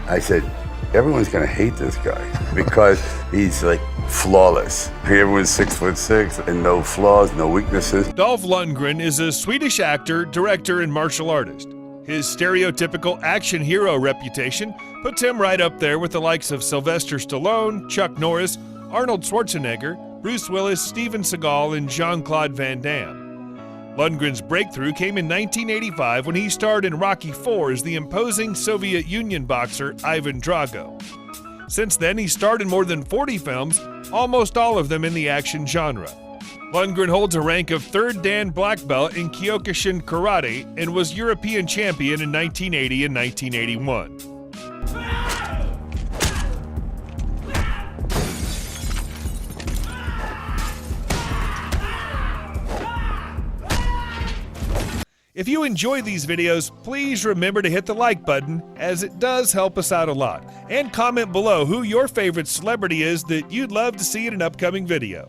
I said, everyone's gonna hate this guy because he's like flawless. Everyone's 6'6" and no flaws, no weaknesses. Dolph Lundgren is a Swedish actor, director, and martial artist. His stereotypical action hero reputation puts him right up there with the likes of Sylvester Stallone, Chuck Norris, Arnold Schwarzenegger, Bruce Willis, Steven Seagal, and Jean-Claude Van Damme. Lundgren's breakthrough came in 1985 when he starred in Rocky IV as the imposing Soviet Union boxer Ivan Drago. Since then, he starred in more than 40 films, almost all of them in the action genre. Lundgren holds a rank of 3rd Dan black belt in Kyokushin Karate and was European champion in 1980 and 1981. If you enjoy these videos, please remember to hit the like button, as it does help us out a lot. And comment below who your favorite celebrity is that you'd love to see in an upcoming video.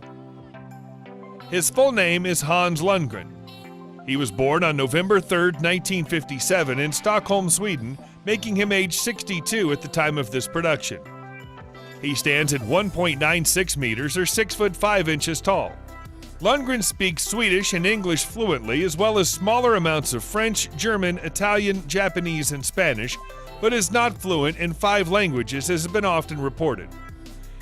His full name is Hans Lundgren. He was born on November 3, 1957 in Stockholm, Sweden, making him age 62 at the time of this production. He stands at 1.96 meters or 6 foot 5 inches tall. Lundgren speaks Swedish and English fluently, as well as smaller amounts of French, German, Italian, Japanese, and Spanish, but is not fluent in 5 languages as has been often reported.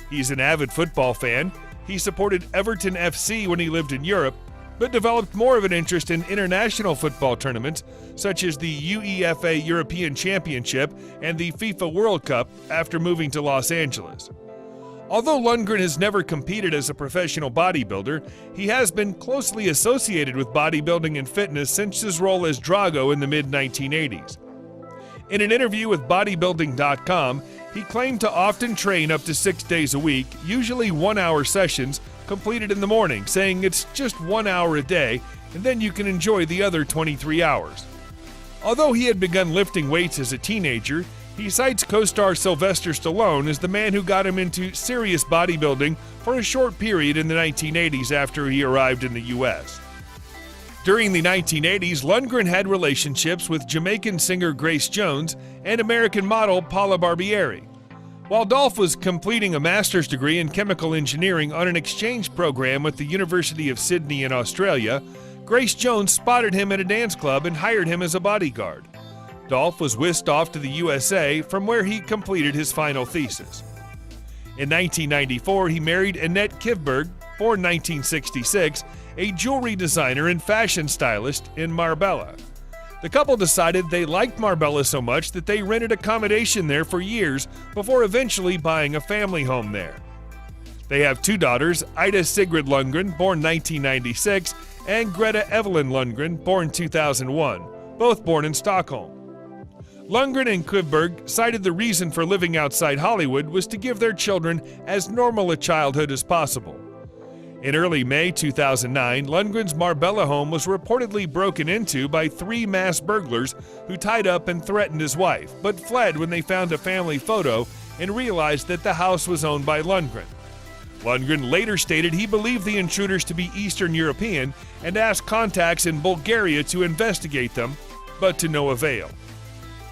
He's an avid football fan. He supported Everton FC when he lived in Europe, but developed more of an interest in international football tournaments, such as the UEFA European Championship and the FIFA World Cup, after moving to Los Angeles. Although Lundgren has never competed as a professional bodybuilder, he has been closely associated with bodybuilding and fitness since his role as Drago in the mid-1980s. In an interview with bodybuilding.com, he claimed to often train up to 6 days a week, usually 1-hour sessions, completed in the morning, saying it's just 1 hour a day, and then you can enjoy the other 23 hours. Although he had begun lifting weights as a teenager, he cites co-star Sylvester Stallone as the man who got him into serious bodybuilding for a short period in the 1980s after he arrived in the U.S. During the 1980s, Lundgren had relationships with Jamaican singer Grace Jones and American model Paula Barbieri. While Dolph was completing a master's degree in chemical engineering on an exchange program at the University of Sydney in Australia, Grace Jones spotted him at a dance club and hired him as a bodyguard. Dolph was whisked off to the USA, from where he completed his final thesis. In 1994, he married Annette Kivberg, born 1966, a jewelry designer and fashion stylist in Marbella. The couple decided they liked Marbella so much that they rented accommodation there for years before eventually buying a family home there. They have 2 daughters, Ida Sigrid Lundgren, born 1996, and Greta Evelyn Lundgren, born 2001, both born in Stockholm. Lundgren and Kivberg cited the reason for living outside Hollywood was to give their children as normal a childhood as possible. In early May 2009, Lundgren's Marbella home was reportedly broken into by 3 mass burglars who tied up and threatened his wife, but fled when they found a family photo and realized that the house was owned by Lundgren. Lundgren later stated he believed the intruders to be Eastern European and asked contacts in Bulgaria to investigate them, but to no avail.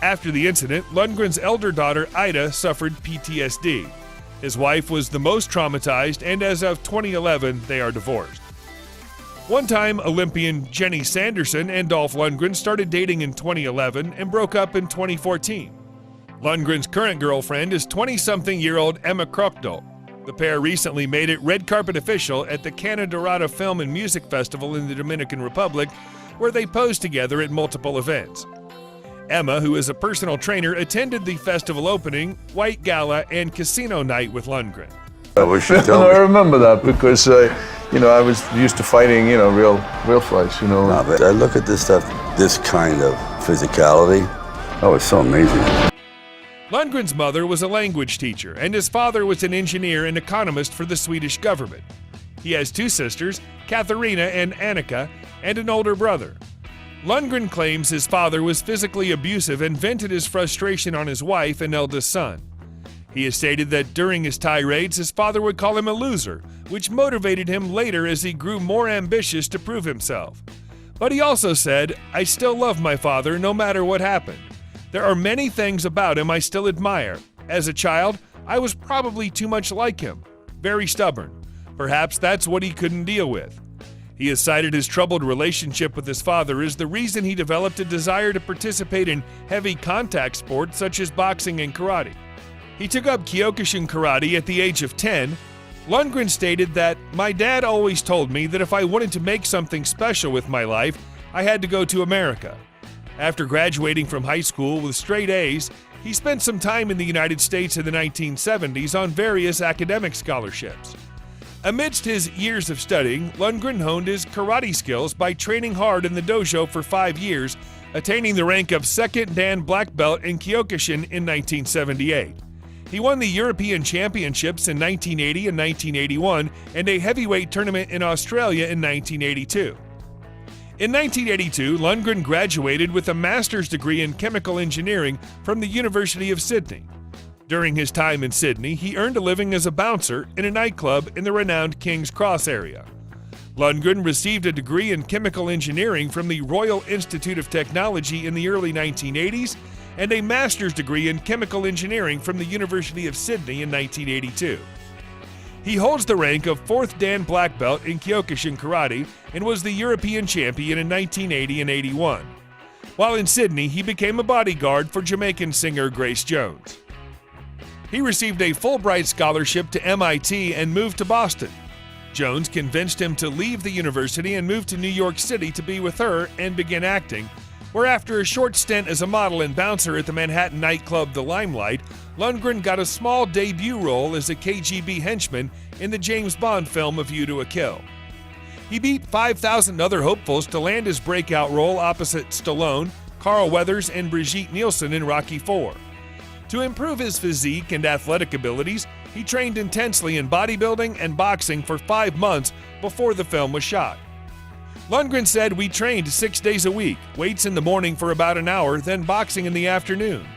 After the incident, Lundgren's elder daughter, Ida, suffered PTSD. His wife was the most traumatized, and as of 2011, they are divorced. One-time Olympian Jenny Sanderson and Dolph Lundgren started dating in 2011 and broke up in 2014. Lundgren's current girlfriend is 20-something-year-old Emma Krokdal. The pair recently made it red carpet official at the Cana Dorada Film and Music Festival in the Dominican Republic, where they posed together at multiple events. Emma, who is a personal trainer, attended the festival opening, White Gala, and Casino Night with Lundgren. I remember that because, I was used to fighting, real fights, No, but I look at this stuff, this kind of physicality. Oh, it's so amazing. Lundgren's mother was a language teacher, and his father was an engineer and economist for the Swedish government. He has 2 sisters, Katharina and Annika, and an older brother. Lundgren claims his father was physically abusive and vented his frustration on his wife and eldest son. He has stated that during his tirades, his father would call him a loser, which motivated him later as he grew more ambitious to prove himself. But he also said, "I still love my father no matter what happened. There are many things about him I still admire. As a child, I was probably too much like him. Very stubborn. Perhaps that's what he couldn't deal with. He has cited his troubled relationship with his father as the reason he developed a desire to participate in heavy contact sports such as boxing and karate. He took up Kyokushin karate at the age of 10. Lundgren stated that, "My dad always told me that if I wanted to make something special with my life, I had to go to America." After graduating from high school with straight A's, he spent some time in the United States in the 1970s on various academic scholarships. Amidst his years of studying, Lundgren honed his karate skills by training hard in the dojo for 5 years, attaining the rank of second Dan black belt in Kyokushin in 1978. He won the European Championships in 1980 and 1981 and a heavyweight tournament in Australia in 1982. In 1982, Lundgren graduated with a master's degree in chemical engineering from the University of Sydney. During his time in Sydney, he earned a living as a bouncer in a nightclub in the renowned King's Cross area. Lundgren received a degree in chemical engineering from the Royal Institute of Technology in the early 1980s and a master's degree in chemical engineering from the University of Sydney in 1982. He holds the rank of 4th Dan black belt in Kyokushin karate and was the European champion in 1980 and 81. While in Sydney, he became a bodyguard for Jamaican singer Grace Jones. He received a Fulbright scholarship to MIT and moved to Boston. Jones convinced him to leave the university and move to New York City to be with her and begin acting, where after a short stint as a model and bouncer at the Manhattan nightclub The Limelight, Lundgren got a small debut role as a KGB henchman in the James Bond film A View to a Kill. He beat 5,000 other hopefuls to land his breakout role opposite Stallone, Carl Weathers, and Brigitte Nielsen in Rocky IV. To improve his physique and athletic abilities, he trained intensely in bodybuilding and boxing for 5 months before the film was shot. Lundgren said, "We trained 6 days a week, weights in the morning for about an hour, then boxing in the afternoon.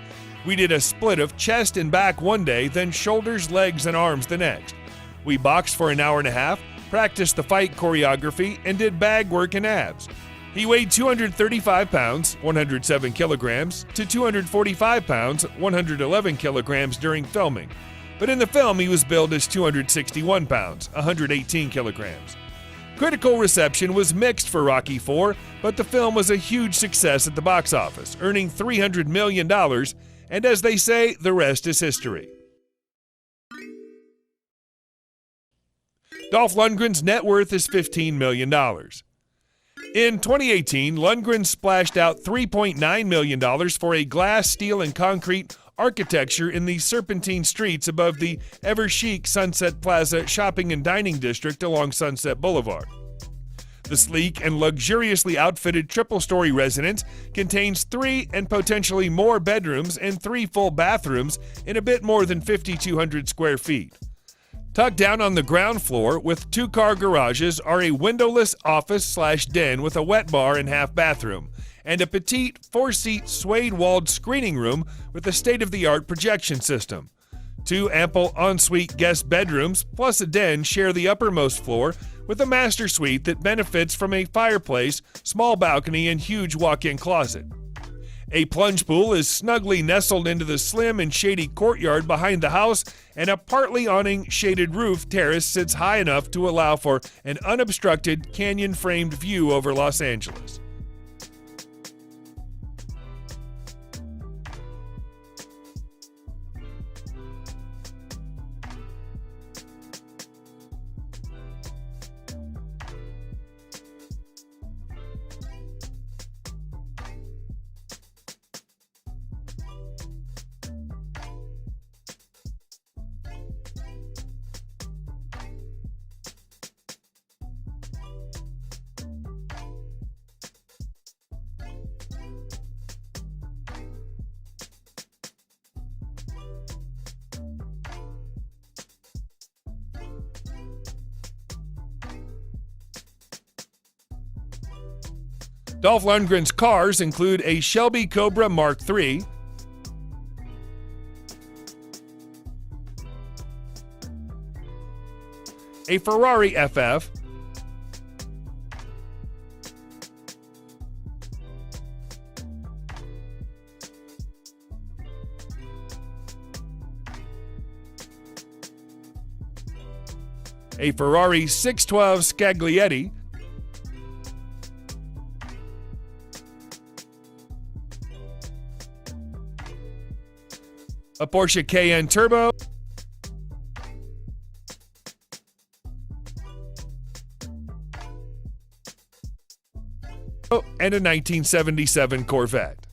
We did a split of chest and back one day, then shoulders, legs, and arms the next. We boxed for an hour and a half, practiced the fight choreography, and did bag work and abs." He weighed 235 pounds, 107 kilograms, to 245 pounds, 111 kilograms during filming. But in the film, he was billed as 261 pounds, 118 kilograms. Critical reception was mixed for Rocky IV, but the film was a huge success at the box office, earning $300 million, and as they say, the rest is history. Dolph Lundgren's net worth is $15 million. In 2018, Lundgren splashed out $3.9 million for a glass, steel, and concrete architecture in the serpentine streets above the ever-chic Sunset Plaza shopping and dining district along Sunset Boulevard. The sleek and luxuriously outfitted triple-story residence contains 3 and potentially more bedrooms and 3 full bathrooms in a bit more than 5,200 square feet. Tucked down on the ground floor with 2-car garages are a windowless office/den with a wet bar and half bathroom, and a petite 4-seat suede-walled screening room with a state-of-the-art projection system. 2 ample ensuite guest bedrooms plus a den share the uppermost floor with a master suite that benefits from a fireplace, small balcony, and huge walk-in closet. A plunge pool is snugly nestled into the slim and shady courtyard behind the house, and a partly awning shaded roof terrace sits high enough to allow for an unobstructed canyon-framed view over Los Angeles. Dolph Lundgren's cars include a Shelby Cobra Mark III, a Ferrari FF, a Ferrari 612 Scaglietti, a Porsche Cayenne Turbo, and a 1977 Corvette.